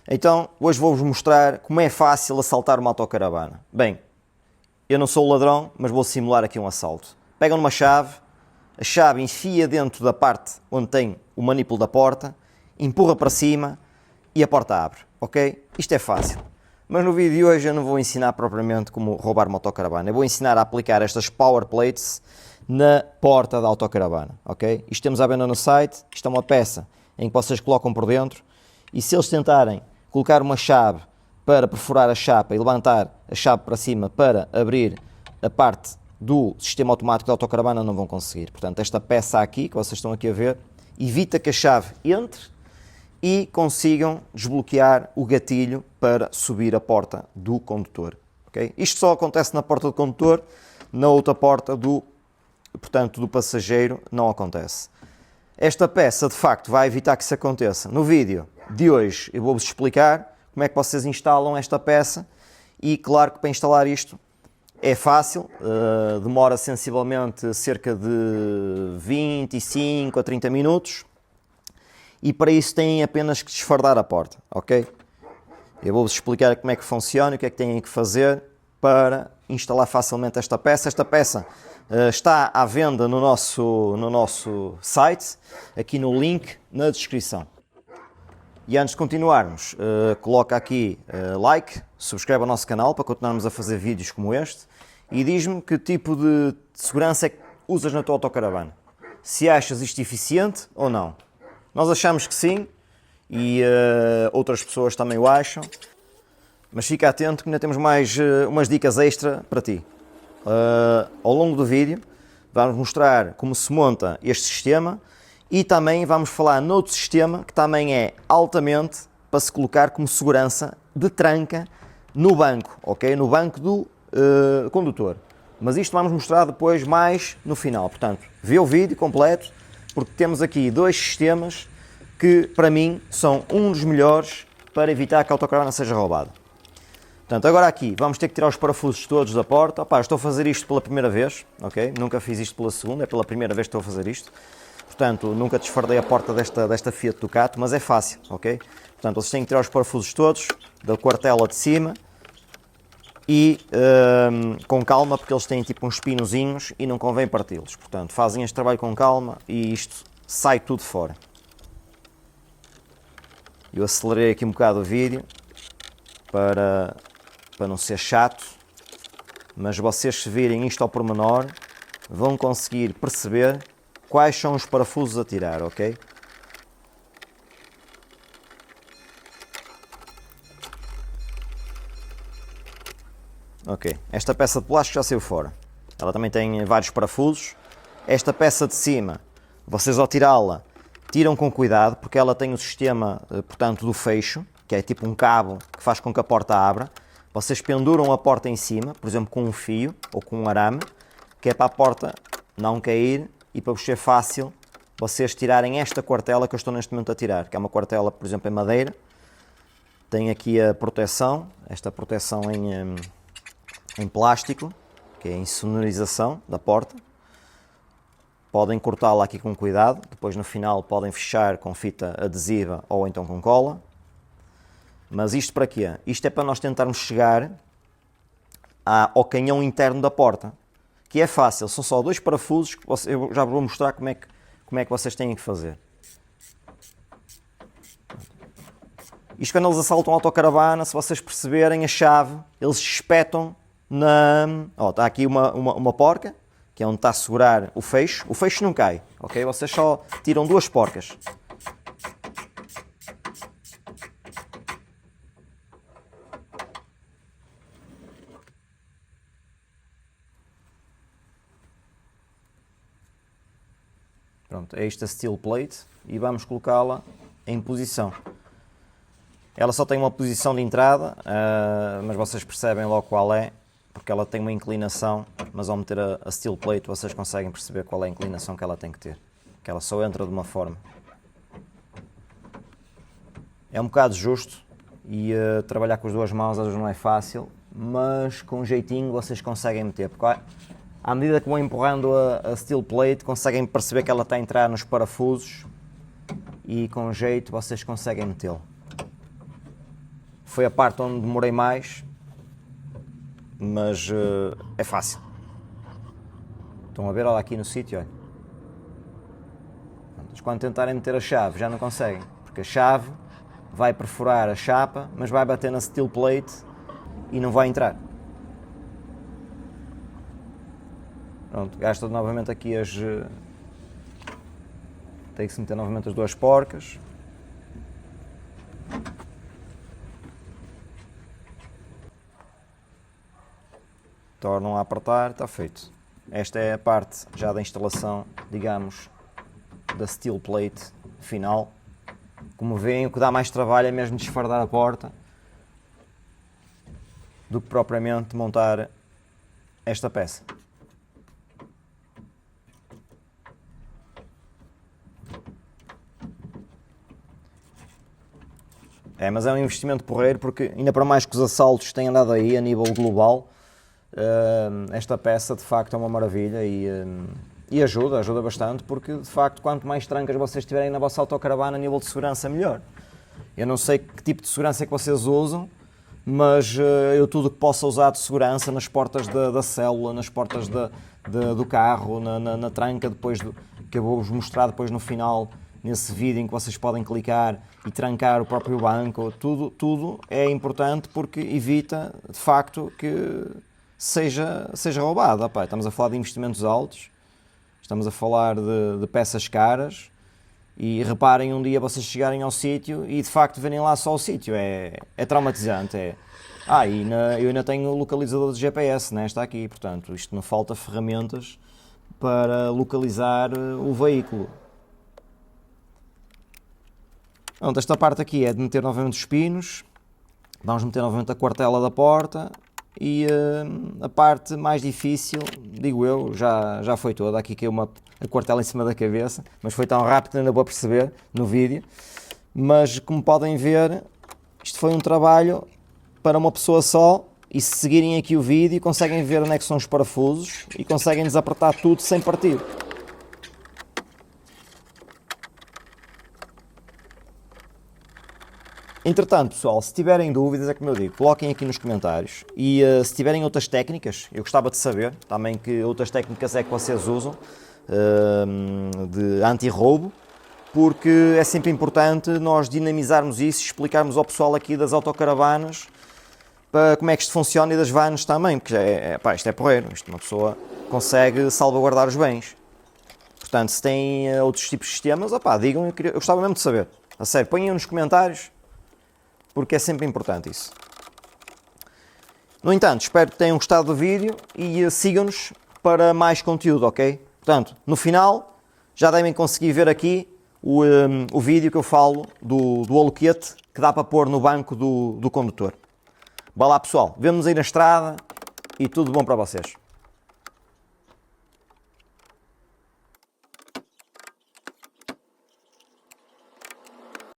Então, hoje vou-vos mostrar como é fácil assaltar uma autocaravana. Bem, eu não sou o ladrão, mas vou simular aqui um assalto. Pegam numa chave, a chave enfia dentro da parte onde tem o manipulo da porta, empurra para cima e a porta abre, ok? Isto é fácil. Mas no vídeo de hoje eu não vou ensinar propriamente como roubar uma autocaravana. Eu vou ensinar a aplicar estas power plates na porta da autocaravana, ok? Isto temos à venda no site, isto é uma peça em que vocês colocam por dentro e se eles tentarem colocar uma chave para perfurar a chapa e levantar a chave para cima para abrir a parte do sistema automático da autocaravana, não vão conseguir. Portanto, esta peça aqui, que vocês estão aqui a ver, evita que a chave entre e consigam desbloquear o gatilho para subir a porta do condutor. Okay? Isto só acontece na porta do condutor, na outra porta do passageiro não acontece. Esta peça, de facto, vai evitar que isso aconteça. No vídeo de hoje eu vou-vos explicar como é que vocês instalam esta peça e claro que para instalar isto é fácil, demora sensivelmente cerca de 25 a 30 minutos e para isso têm apenas que desfardar a porta, ok? Eu vou-vos explicar como é que funciona e o que é que têm que fazer para instalar facilmente esta peça. Esta peça está à venda no nosso site, aqui no link na descrição. E antes de continuarmos, coloca aqui like, subscreve o nosso canal para continuarmos a fazer vídeos como este e diz-me que tipo de segurança é que usas na tua autocaravana. Se achas isto eficiente ou não. Nós achamos que sim e outras pessoas também o acham, mas fica atento que ainda temos mais umas dicas extra para ti. Ao longo do vídeo vamos mostrar como se monta este sistema e também vamos falar noutro sistema que também é altamente para se colocar como segurança de tranca no banco, ok? No banco do condutor. Mas isto vamos mostrar depois mais no final. Portanto, vê o vídeo completo porque temos aqui dois sistemas que para mim são um dos melhores para evitar que a autocaravana seja roubada. Portanto, agora aqui vamos ter que tirar os parafusos todos da porta. Opa, estou a fazer isto pela primeira vez, ok? Nunca fiz isto pela segunda, é pela primeira vez que estou a fazer isto. Portanto, nunca desfardei a porta desta Fiat Ducato, mas é fácil, ok? Portanto, vocês têm que tirar os parafusos todos da quartela de cima e com calma, porque eles têm tipo uns pinozinhos e não convém parti-los. Portanto, fazem este trabalho com calma e isto sai tudo fora. Eu acelerei aqui um bocado o vídeo para não ser chato, mas vocês se virem isto ao pormenor vão conseguir perceber quais são os parafusos a tirar, ok? Ok, esta peça de plástico já saiu fora. Ela também tem vários parafusos. Esta peça de cima, vocês ao tirá-la, tiram com cuidado, porque ela tem o sistema, portanto, do fecho, que é tipo um cabo que faz com que a porta abra. Vocês penduram a porta em cima, por exemplo, com um fio ou com um arame, que é para a porta não cair e para vos ser fácil vocês tirarem esta quartela que eu estou neste momento a tirar, que é uma quartela, por exemplo, em madeira. Tem aqui a proteção, esta proteção em plástico, que é a insonorização da porta. Podem cortá-la aqui com cuidado, depois no final podem fechar com fita adesiva ou então com cola. Mas isto para quê? Isto é para nós tentarmos chegar ao canhão interno da porta, que é fácil, são só dois parafusos que eu já vou mostrar como é que vocês têm que fazer. Isto quando eles assaltam a autocaravana, se vocês perceberem a chave, eles espetam está aqui uma porca, que é onde está a segurar o fecho não cai, ok? Vocês só tiram duas porcas. Pronto, é esta steel plate e vamos colocá-la em posição. Ela só tem uma posição de entrada, mas vocês percebem logo qual é, porque ela tem uma inclinação, mas ao meter a steel plate vocês conseguem perceber qual é a inclinação que ela tem que ter. Que ela só entra de uma forma. É um bocado justo e trabalhar com as duas mãos às vezes não é fácil, mas com jeitinho vocês conseguem meter, porque à medida que vão empurrando a steel plate conseguem perceber que ela está a entrar nos parafusos e com jeito vocês conseguem metê-lo. foi a parte onde demorei mais, mas é fácil. Estão a ver, olha aqui no sítio, olha. Mas quando tentarem meter a chave já não conseguem, porque a chave vai perfurar a chapa, mas vai bater na steel plate e não vai entrar. Pronto, gasta novamente aqui as... Tem que se meter novamente as duas porcas. Tornam a apertar, está feito. Esta é a parte já da instalação, digamos, da steel plate final. Como veem, o que dá mais trabalho é mesmo desfardar a porta do que propriamente montar esta peça. Mas é um investimento porreiro, porque ainda para mais que os assaltos têm andado aí a nível global, esta peça de facto é uma maravilha e ajuda bastante, porque de facto quanto mais trancas vocês tiverem na vossa autocaravana a nível de segurança, melhor. Eu não sei que tipo de segurança é que vocês usam, mas eu tudo que possa usar de segurança nas portas da célula, nas portas do carro, na tranca depois que eu vou-vos mostrar depois no final, nesse vídeo em que vocês podem clicar e trancar o próprio banco, tudo é importante porque evita de facto que seja roubado. Opa, estamos a falar de investimentos altos, estamos a falar de peças caras, e reparem um dia vocês chegarem ao sítio e de facto verem lá só o sítio, é traumatizante. Eu ainda tenho o localizador de GPS, né? Está aqui, portanto isto não falta ferramentas para localizar o veículo. Pronto, esta parte aqui é de meter novamente os pinos, vamos meter novamente a quartela da porta e a parte mais difícil, digo eu, já foi toda. Aqui caiu a quartela em cima da cabeça, mas foi tão rápido que ainda vou perceber no vídeo. Mas como podem ver, isto foi um trabalho para uma pessoa só, e se seguirem aqui o vídeo conseguem ver onde é que são os parafusos e conseguem desapertar tudo sem partir. Entretanto, pessoal, se tiverem dúvidas, é como eu digo, coloquem aqui nos comentários. E se tiverem outras técnicas, eu gostava de saber também que outras técnicas é que vocês usam de anti-roubo, porque é sempre importante nós dinamizarmos isso e explicarmos ao pessoal aqui das autocaravanas para como é que isto funciona, e das vans também, porque isto é porreiro, isto uma pessoa consegue salvaguardar os bens. Portanto, se têm outros tipos de sistemas, digam, eu gostava mesmo de saber. A sério, ponham nos comentários, porque é sempre importante isso. No entanto, espero que tenham gostado do vídeo e sigam-nos para mais conteúdo, ok? Portanto, no final, já devem conseguir ver aqui o vídeo que eu falo do holoquete que dá para pôr no banco do condutor. Vá lá, pessoal, vemo-nos aí na estrada e tudo bom para vocês.